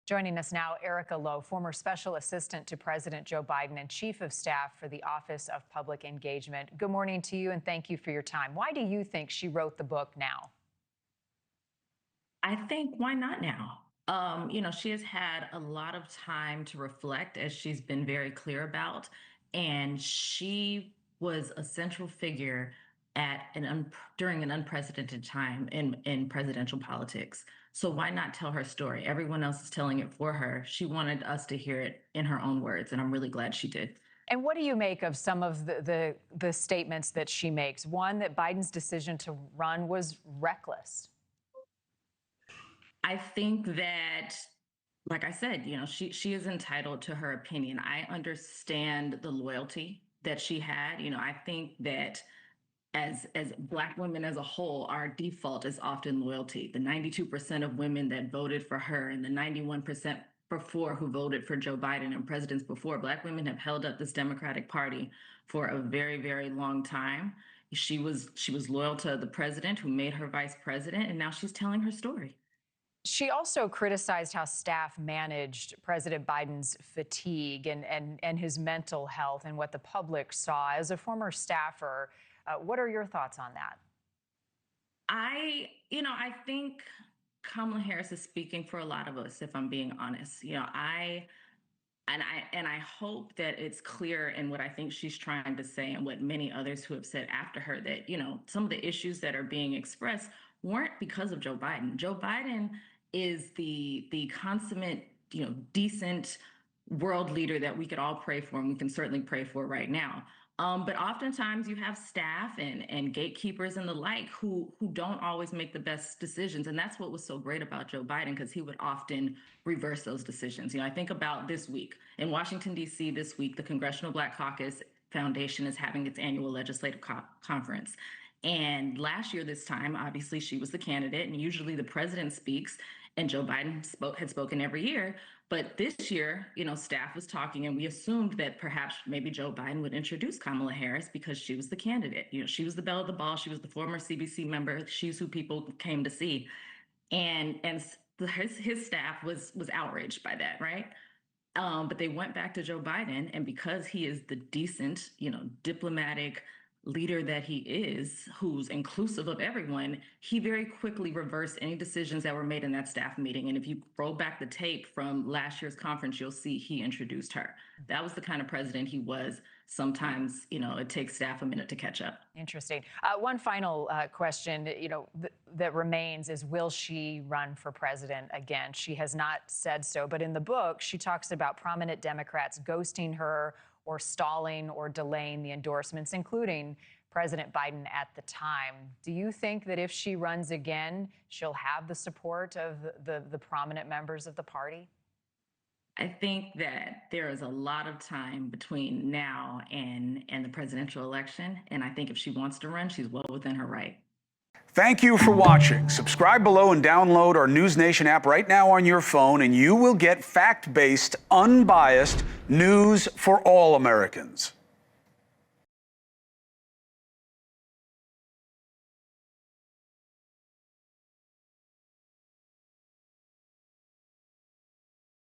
Joining us now, Erica Lowe, former special assistant to President Joe Biden and chief of staff for the Office of Public Engagement. Good morning to you, and thank you for your time. Why do you think she wrote the book now? I think why not now? She has had a lot of time to reflect, as she's been very clear about, and she was a central figure during an unprecedented time in presidential politics. So why not tell her story? Everyone else is telling it for her. She wanted us to hear it in her own words, and I'm really glad she did. And what do you make of some of the statements that she makes? One, that Biden's decision to run was reckless. I think that, like I said, she is entitled to her opinion. I understand the loyalty that she had. I think that as Black women as a whole, our default is often loyalty. The 92% of women that voted for her and the 91% before who voted for Joe Biden and presidents before, Black women have held up this Democratic Party for a very, very long time. She was loyal to the president who made her vice president, and now she's telling her story. She also criticized how staff managed President Biden's fatigue and his mental health and what the public saw. As a former staffer, what are your thoughts on that? I think Kamala Harris is speaking for a lot of us, if I'm being honest. I hope that it's clear in what I think she's trying to say and what many others who have said after her, that, some of the issues that are being expressed weren't because of Joe Biden. Joe Biden is the consummate, decent world leader that we could all pray for, and we can certainly pray for right now. But oftentimes you have staff and gatekeepers and the like who don't always make the best decisions. And that's what was so great about Joe Biden, because he would often reverse those decisions. I think about this week in Washington, D.C. This week, the Congressional Black Caucus Foundation is having its annual legislative conference. And last year, this time, obviously, she was the candidate, and usually the president speaks, and Joe Biden had spoken every year. But this year, staff was talking, and we assumed that perhaps maybe Joe Biden would introduce Kamala Harris because she was the candidate. She was the belle of the ball. She was the former CBC member. She's who people came to see. And his staff was outraged by that, right? But they went back to Joe Biden, and because he is the decent, diplomatic leader that he is, who's inclusive of everyone, he very quickly reversed any decisions that were made in that staff meeting. And if you roll back the tape from last year's conference, you'll see he introduced her. That was the kind of president he was. Sometimes, it takes staff a minute to catch up. Interesting. One final question, that remains is, will she run for president again? She has not said so, but in the book, she talks about prominent Democrats ghosting her or stalling or delaying the endorsements, including President Biden at the time. Do you think that if she runs again, she'll have the support of the prominent members of the party? I think that there is a lot of time between now and the presidential election. And I think if she wants to run, she's well within her right. Thank you for watching. Subscribe below and download our NewsNation app right now on your phone, and you will get fact-based, unbiased news for all Americans.